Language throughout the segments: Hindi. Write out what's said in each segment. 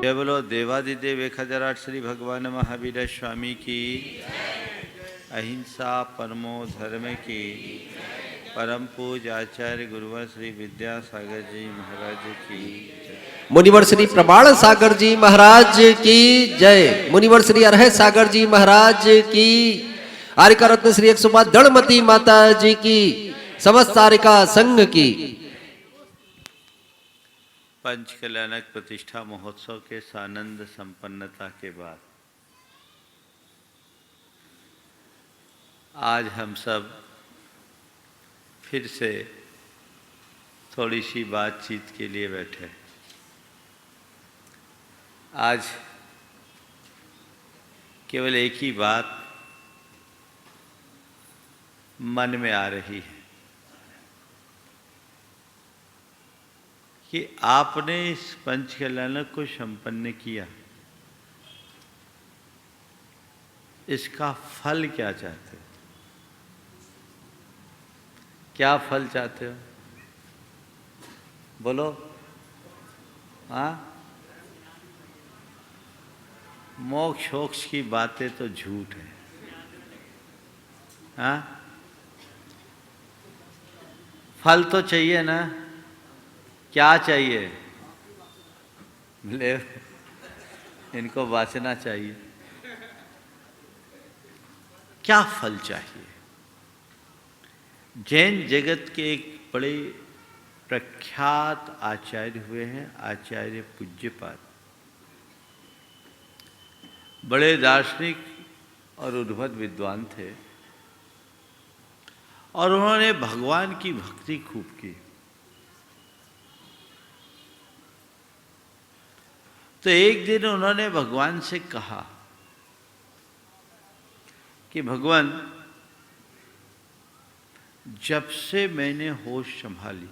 जय बोलो देवादिदेव 1008 श्री भगवान महावीर स्वामी की, अहिंसा परमो धर्म की, परम पूज आचार्य गुरुवर श्री विद्यासागर जी महाराज की, मुनिवर श्री प्रमाण सागर जी महाराज की जय। मुनिवर श्री अरह सागर जी महाराज की, आरिका रत्न श्री 105 दणमती माता जी की, समस्त आरिका संघ की। पंच कल्याणक प्रतिष्ठा महोत्सव के सानंद संपन्नता के बाद आज हम सब फिर से थोड़ी सी बातचीत के लिए बैठे। आज केवल एक ही बात मन में आ रही है कि आपने इस पंच कल्याणक को संपन्न किया, इसका फल क्या चाहते हो? क्या फल चाहते हो? बोलो। हाँ, मोक्ष वोक्ष की बातें तो झूठ है। हाँ, फल तो चाहिए ना। क्या चाहिए? ले, इनको वासना चाहिए। क्या फल चाहिए? जैन जगत के एक बड़े प्रख्यात आचार्य हुए हैं, आचार्य पूज्यपाद, बड़े दार्शनिक और उद्भट विद्वान थे और उन्होंने भगवान की भक्ति खूब की। तो एक दिन उन्होंने भगवान से कहा कि भगवान, जब से मैंने होश संभाली,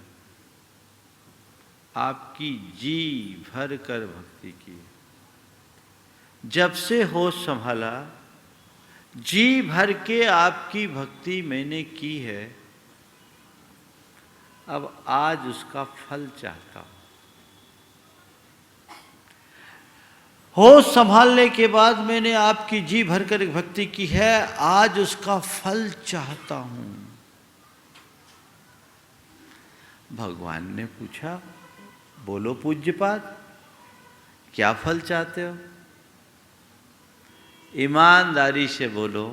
आपकी जी भर कर भक्ति की, जब से होश संभाला जी भर के आपकी भक्ति मैंने की है, अब आज उसका फल चाहता हूं। होश संभालने के बाद मैंने आपकी जी भर कर भक्ति की है, आज उसका फल चाहता हूं। भगवान ने पूछा, बोलो पूज्यपाद, क्या फल चाहते हो? ईमानदारी से बोलो।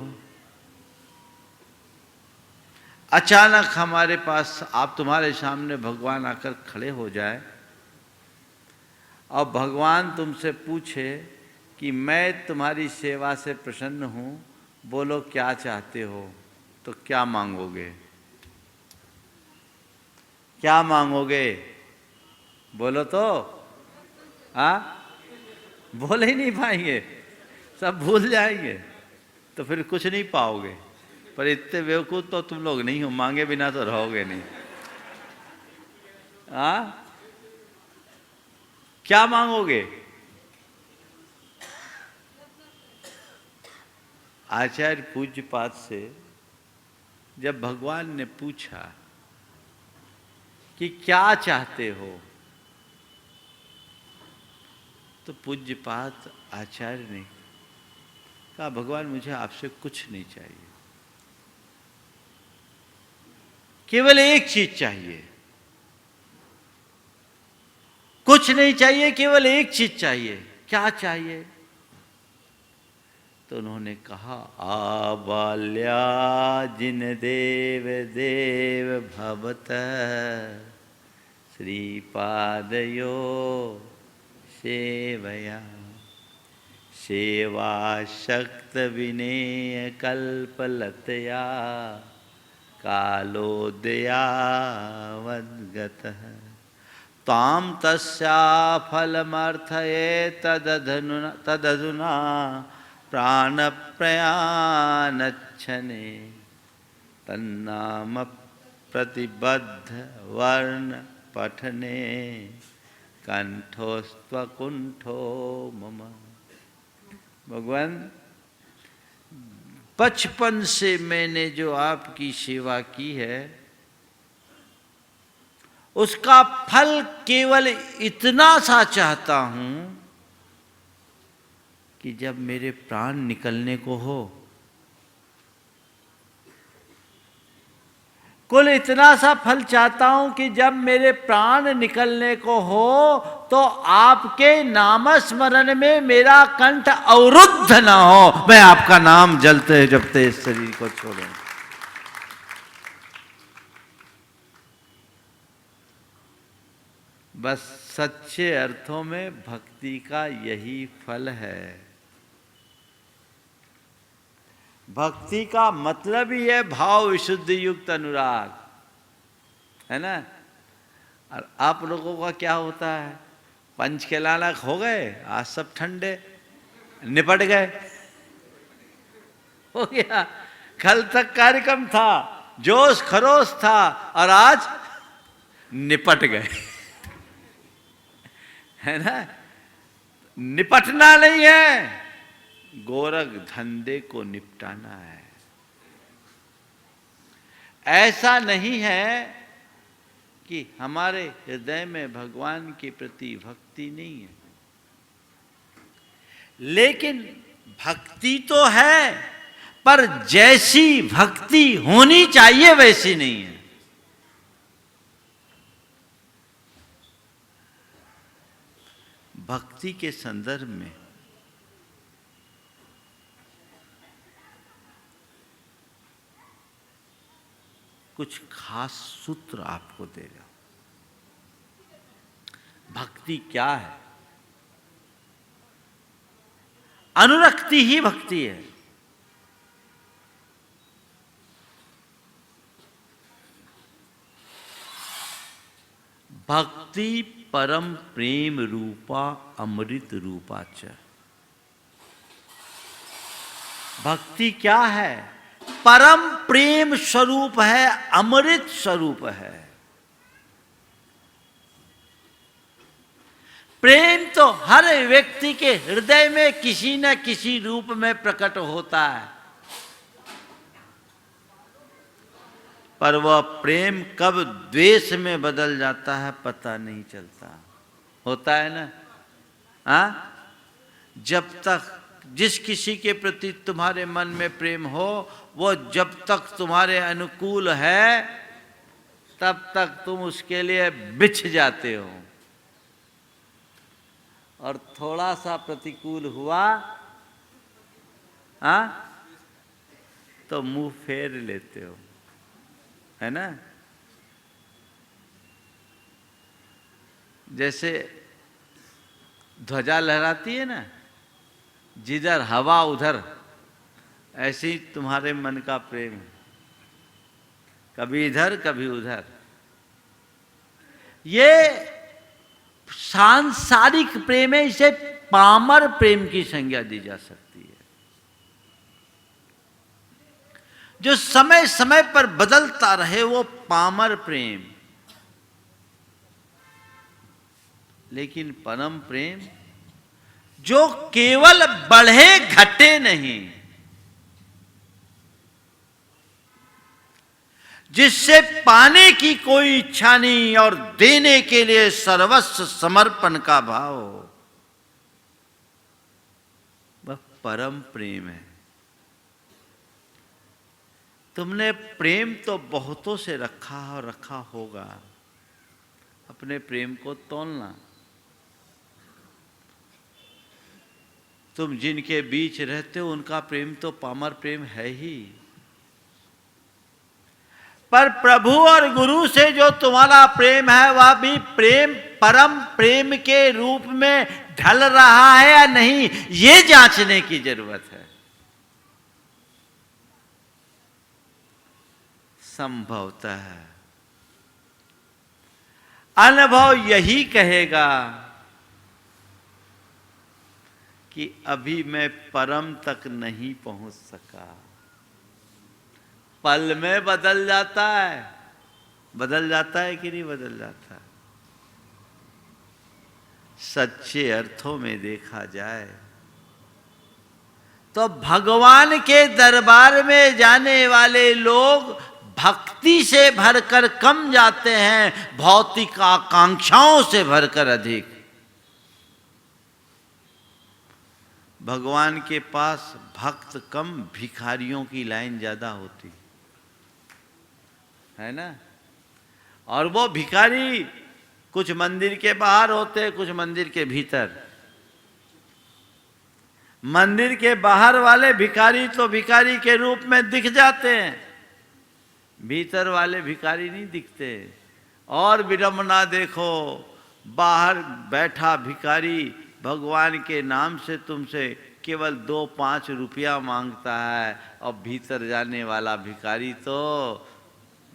अचानक हमारे पास, आप तुम्हारे सामने भगवान आकर खड़े हो जाए और भगवान तुमसे पूछे कि मैं तुम्हारी सेवा से प्रसन्न हूं, बोलो क्या चाहते हो, तो क्या मांगोगे? क्या मांगोगे? बोलो तो। हाँ, बोल ही नहीं पाएंगे, सब भूल जाएंगे, तो फिर कुछ नहीं पाओगे। पर इतने बेवकूफ तो तुम लोग नहीं हो, मांगे बिना तो रहोगे नहीं। हाँ, क्या मांगोगे? आचार्य पूज्यपाद से जब भगवान ने पूछा कि क्या चाहते हो, तो पूज्यपाद आचार्य ने कहा, भगवान मुझे आपसे कुछ नहीं चाहिए, केवल एक चीज चाहिए। कुछ नहीं चाहिए, केवल एक चीज चाहिए। क्या चाहिए? तो उन्होंने कहा, आबाल्या जिन देव देव भवत श्रीपादयो सेवया, सेवा शक्त विनेय कल्पलतया कालोदया वद्गतः, ताम तस्या फलमर्थये तदधुना प्राण प्रयानच्छने, तन्नाम प्रतिबद्ध वर्ण पठने कंठोस्त्वकुंठो मम। भगवान, बचपन से मैंने जो आपकी सेवा की है, उसका फल केवल इतना सा चाहता हूं कि जब मेरे प्राण निकलने को हो, कुल इतना सा फल चाहता हूं कि जब मेरे प्राण निकलने को हो तो आपके नामस्मरण में मेरा कंठ अवरुद्ध ना हो, मैं आपका नाम जलते जपते इस शरीर को छोड़ूं। बस सच्चे अर्थों में भक्ति का यही फल है। भक्ति का मतलब ही है भाव विशुद्धि युक्त अनुराग, है ना। और आप लोगों का क्या होता है, पंच के लालक हो गए, आज सब ठंडे, निपट गए, हो गया। कल तक कार्यक्रम था, जोश खरोश था, और आज निपट गए, है ना। निपटना नहीं है, गोरख धंधे को निपटाना है। ऐसा नहीं है कि हमारे हृदय में भगवान के प्रति भक्ति नहीं है, लेकिन भक्ति तो है, पर जैसी भक्ति होनी चाहिए वैसी नहीं है। भक्ति के संदर्भ में कुछ खास सूत्र आपको दे रहा हूं। भक्ति क्या है? अनुरक्ति ही भक्ति है। भक्ति परम प्रेम रूपा अमृत रूपा च। भक्ति क्या है? परम प्रेम स्वरूप है, अमृत स्वरूप है। प्रेम तो हर व्यक्ति के हृदय में किसी न किसी रूप में प्रकट होता है, पर वह प्रेम कब द्वेष में बदल जाता है पता नहीं चलता। होता है ना। हाँ, जब तक जिस किसी के प्रति तुम्हारे मन में प्रेम हो, वो जब तक तुम्हारे अनुकूल है तब तक तुम उसके लिए बिछ जाते हो, और थोड़ा सा प्रतिकूल हुआ, हाँ, तो मुंह फेर लेते हो, है ना। जैसे ध्वजा लहराती है ना, जिधर हवा उधर, ऐसे ही तुम्हारे मन का प्रेम है, कभी इधर कभी उधर। ये सांसारिक प्रेम है, इसे पामर प्रेम की संज्ञा दी जा सकती है, जो समय समय पर बदलता रहे, वो पामर प्रेम। लेकिन परम प्रेम जो केवल बढ़े घटे नहीं, जिससे पाने की कोई इच्छा नहीं और देने के लिए सर्वस्व समर्पण का भाव हो, वह परम प्रेम है। तुमने प्रेम तो बहुतों से रखा और रखा होगा, अपने प्रेम को तोलना। तुम जिनके बीच रहते हो उनका प्रेम तो पामर प्रेम है ही, पर प्रभु और गुरु से जो तुम्हारा प्रेम है वह भी प्रेम परम प्रेम के रूप में ढल रहा है या नहीं, ये जांचने की जरूरत है। संभवतः अनुभव यही कहेगा कि अभी मैं परम तक नहीं पहुंच सका। पल में बदल जाता है, बदल जाता है कि नहीं बदल जाता। सच्चे अर्थों में देखा जाए तो भगवान के दरबार में जाने वाले लोग भक्ति से भरकर कम जाते हैं, भौतिक आकांक्षाओं से भरकर अधिक। भगवान के पास भक्त कम, भिखारियों की लाइन ज्यादा होती है ना। और वो भिखारी कुछ मंदिर के बाहर होते, कुछ मंदिर के भीतर। मंदिर के बाहर वाले भिखारी तो भिखारी के रूप में दिख जाते हैं, भीतर वाले भिखारी नहीं दिखते। और विडंबना देखो, बाहर बैठा भिखारी भगवान के नाम से तुमसे केवल 2-5 रुपया मांगता है, और भीतर जाने वाला भिखारी तो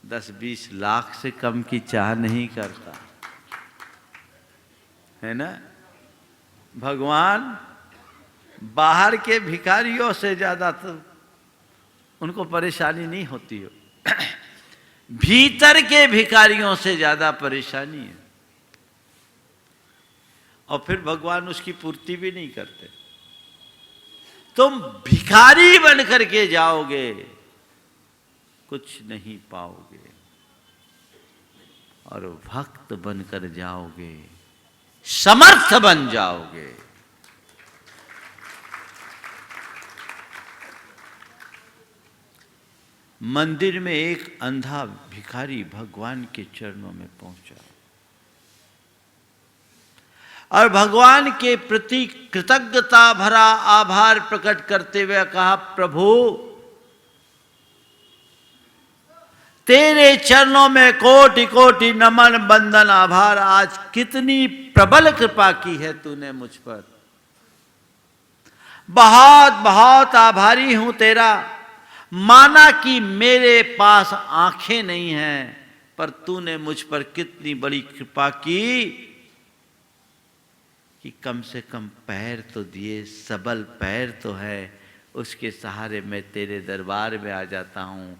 10-20 लाख से कम की चाह नहीं करता है ना। भगवान बाहर के भिखारियों से ज्यादा तो उनको परेशानी नहीं होती हो, भीतर के भिखारियों से ज्यादा परेशानी है। और फिर भगवान उसकी पूर्ति भी नहीं करते। तुम भिखारी बन करके जाओगे, कुछ नहीं पाओगे, और भक्त बनकर जाओगे, समर्थ बन जाओगे। मंदिर में एक अंधा भिखारी भगवान के चरणों में पहुंचा और भगवान के प्रति कृतज्ञता भरा आभार प्रकट करते हुए कहा, प्रभु तेरे चरणों में कोटि कोटि नमन बंदन आभार। आज कितनी प्रबल कृपा की है तूने मुझ पर, बहुत बहुत आभारी हूं तेरा। माना कि मेरे पास आंखें नहीं हैं, पर तूने मुझ पर कितनी बड़ी कृपा की कि कम से कम पैर तो दिए, सबल पैर तो है, उसके सहारे मैं तेरे दरबार में आ जाता हूं।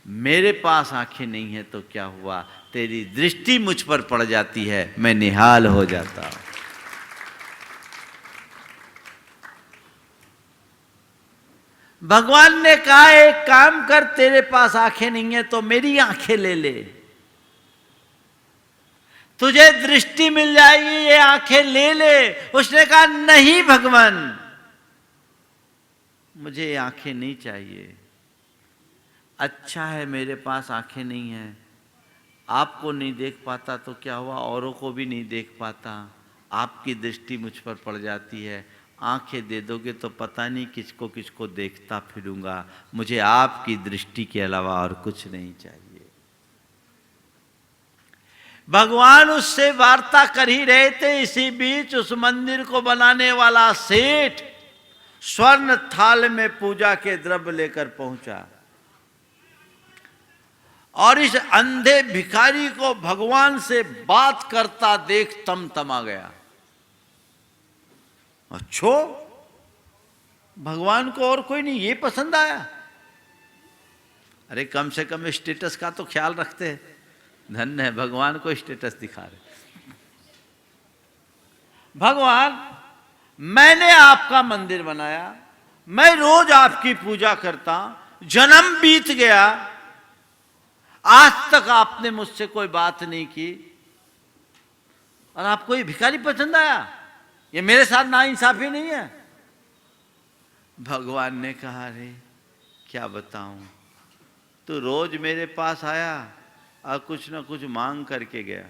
मेरे पास आंखें नहीं है तो क्या हुआ, तेरी दृष्टि मुझ पर पड़ जाती है, मैं निहाल हो जाता हूं। भगवान ने कहा, एक काम कर, तेरे पास आंखें नहीं है तो मेरी आंखें ले ले, तुझे दृष्टि मिल जाएगी, ये आंखें ले ले। उसने कहा, नहीं भगवान, मुझे ये आंखें नहीं चाहिए। अच्छा है मेरे पास आंखें नहीं हैं, आपको नहीं देख पाता तो क्या हुआ, औरों को भी नहीं देख पाता, आपकी दृष्टि मुझ पर पड़ जाती है। आंखें दे दोगे तो पता नहीं किसको किसको देखता फिरूंगा, मुझे आपकी दृष्टि के अलावा और कुछ नहीं चाहिए। भगवान उससे वार्ता कर ही रहे थे, इसी बीच उस मंदिर को बनाने वाला सेठ स्वर्ण थाल में पूजा के द्रव्य लेकर पहुंचा और इस अंधे भिखारी को भगवान से बात करता देख तमतमा गया। अच्छो, भगवान को और कोई नहीं, ये पसंद आया। अरे कम से कम स्टेटस का तो ख्याल रखते हैं, धन्य है भगवान को स्टेटस दिखा रहे। भगवान, मैंने आपका मंदिर बनाया, मैं रोज आपकी पूजा करता, जन्म बीत गया, आज तक आपने मुझसे कोई बात नहीं की, और आपको ये भिखारी पसंद आया, ये मेरे साथ नाइंसाफी नहीं है। भगवान ने कहा, रे क्या बताऊं, तू रोज मेरे पास आया और कुछ ना कुछ मांग करके गया।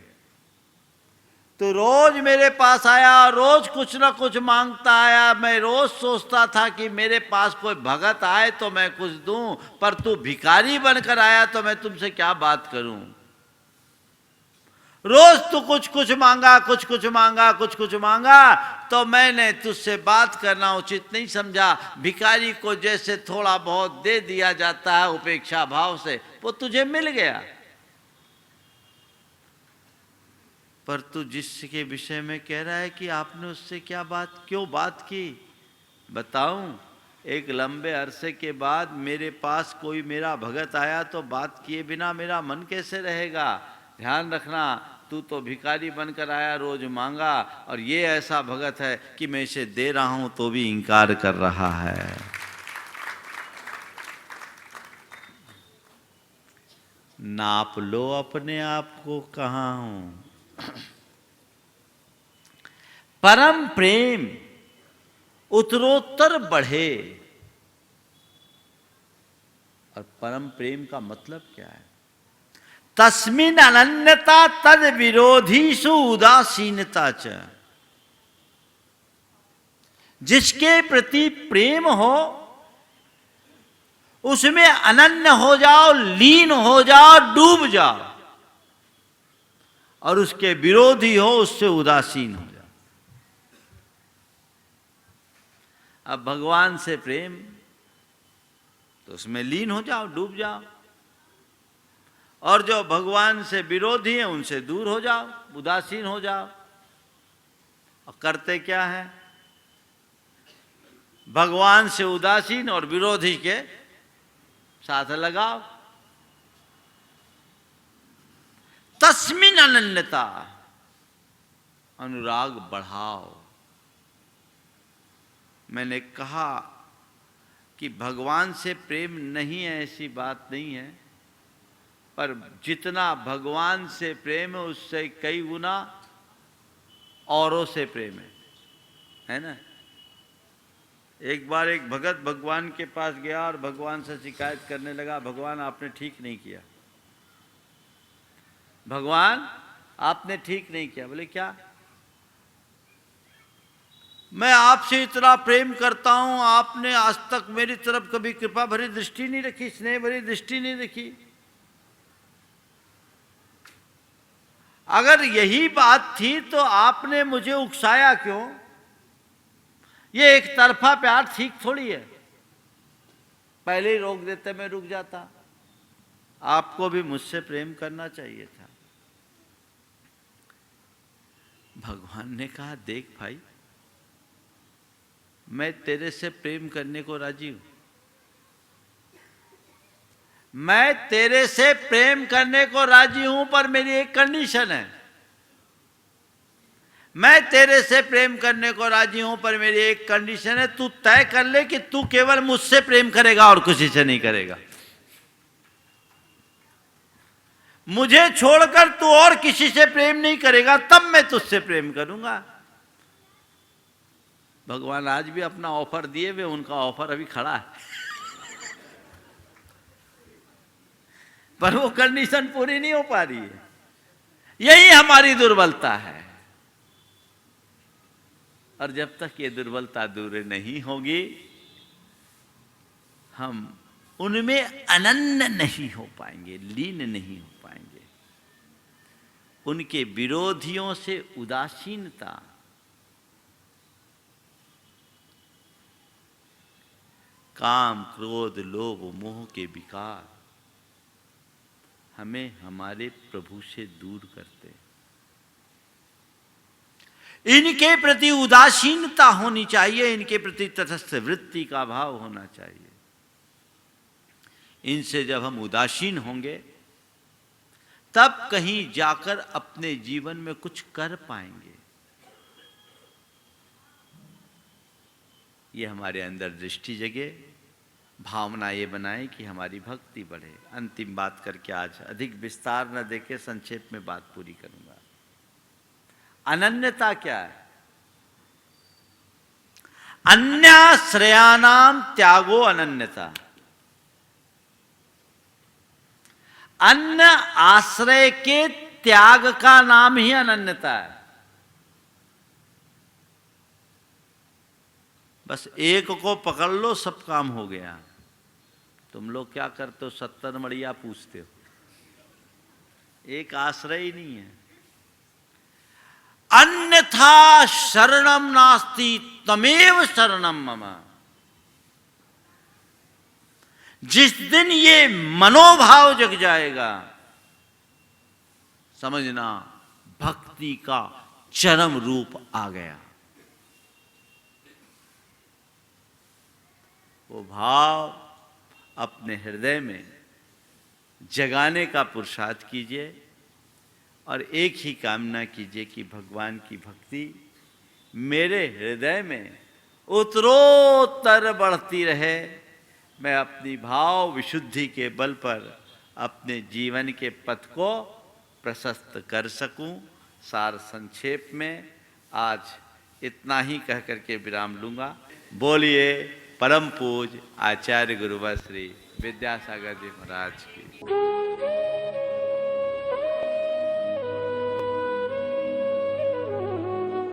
तो रोज मेरे पास आया और रोज कुछ ना कुछ मांगता आया। मैं रोज सोचता था कि मेरे पास कोई भगत आए तो मैं कुछ दूं, पर तू भिखारी बनकर आया तो मैं तुमसे क्या बात करूं। रोज तू कुछ कुछ मांगा, कुछ कुछ मांगा, कुछ कुछ मांगा, तो मैंने तुझसे बात करना उचित नहीं समझा। भिखारी को जैसे थोड़ा बहुत दे दिया जाता है उपेक्षा भाव से, वो तुझे मिल गया। पर तू जिसके विषय में कह रहा है कि आपने उससे क्या बात, क्यों बात की, बताऊं? एक लंबे अरसे के बाद मेरे पास कोई मेरा भगत आया तो बात किए बिना मेरा मन कैसे रहेगा। ध्यान रखना, तू तो भिखारी बनकर आया, रोज मांगा, और ये ऐसा भगत है कि मैं इसे दे रहा हूं तो भी इनकार कर रहा है। नाप लो अपने आप को, कहां हूं। परम प्रेम उत्तरोत्तर बढ़े। और परम प्रेम का मतलब क्या है? तस्मिन अनन्यता तद विरोधीषु उदासीनता च। जिसके प्रति प्रेम हो उसमें अनन्य हो जाओ, लीन हो जाओ, डूब जाओ, और उसके विरोधी हो उससे उदासीन हो जाओ। अब भगवान से प्रेम तो उसमें लीन हो जाओ, डूब जाओ, और जो भगवान से विरोधी है उनसे दूर हो जाओ, उदासीन हो जाओ। और करते क्या है? भगवान से उदासीन और विरोधी के साथ लगाओ। तस्मिन अनन्यता, अनुराग बढ़ाओ। मैंने कहा कि भगवान से प्रेम नहीं है ऐसी बात नहीं है, पर जितना भगवान से प्रेम है उससे कई गुना औरों से प्रेम है ना। एक बार एक भगत भगवान के पास गया और भगवान से शिकायत करने लगा, भगवान आपने ठीक नहीं किया, भगवान आपने ठीक नहीं किया। बोले क्या? मैं आपसे इतना प्रेम करता हूं, आपने आज तक मेरी तरफ कभी कृपा भरी दृष्टि नहीं रखी, स्नेह भरी दृष्टि नहीं रखी। अगर यही बात थी तो आपने मुझे उकसाया क्यों? ये एक तरफा प्यार ठीक थोड़ी है। पहले ही रोक देते मैं रुक जाता। आपको भी मुझसे प्रेम करना चाहिए था। भगवान ने कहा, देख भाई, मैं तेरे से प्रेम करने को राजी हूं, मैं तेरे से प्रेम करने को राजी हूं, पर मेरी एक कंडीशन है। मैं तेरे से प्रेम करने को राजी हूं, पर मेरी एक कंडीशन है, तू तय कर ले कि तू केवल मुझसे प्रेम करेगा और किसी से नहीं करेगा। मुझे छोड़कर तू और किसी से प्रेम नहीं करेगा, तब मैं तुझसे प्रेम करूंगा। भगवान आज भी अपना ऑफर दिए हुए, उनका ऑफर अभी खड़ा है, पर वो कंडीशन पूरी नहीं हो पा रही है। यही हमारी दुर्बलता है। और जब तक ये दुर्बलता दूर नहीं होगी, हम उनमें अनन्य नहीं हो पाएंगे, लीन नहीं हो पाएंगे। उनके विरोधियों से उदासीनता, काम, क्रोध, लोभ, मोह के विकार हमें हमारे प्रभु से दूर करते हैं। इनके प्रति उदासीनता होनी चाहिए, इनके प्रति तटस्थ वृत्ति का भाव होना चाहिए। इनसे जब हम उदासीन होंगे तब कहीं जाकर अपने जीवन में कुछ कर पाएंगे। ये हमारे अंदर दृष्टि जगे, भावना ये बनाए कि हमारी भक्ति बढ़े। अंतिम बात करके आज अधिक विस्तार न देके संक्षेप में बात पूरी करूंगा। अनन्यता क्या है? अन्याश्रयानाम त्यागो अनन्यता। अन्य आश्रय के त्याग का नाम ही अनन्यता है। बस एक को पकड़ लो, सब काम हो गया। तुम लोग क्या करते हो? 70 मड़िया पूछते हो, एक आश्रय ही नहीं है। अन्यथा शरणम नास्ति तमेव शरणम मम। जिस दिन ये मनोभाव जग जाएगा, समझना भक्ति का चरम रूप आ गया। वो भाव अपने हृदय में जगाने का पुरुषार्थ कीजिए और एक ही कामना कीजिए कि भगवान की भक्ति मेरे हृदय में उत्तरोत्तर बढ़ती रहे। मैं अपनी भाव विशुद्धि के बल पर अपने जीवन के पथ को प्रशस्त कर सकूं। सार संक्षेप में आज इतना ही कह करके विराम लूंगा। बोलिए परम पूज आचार्य गुरुवर श्री विद्यासागर जी महाराज की।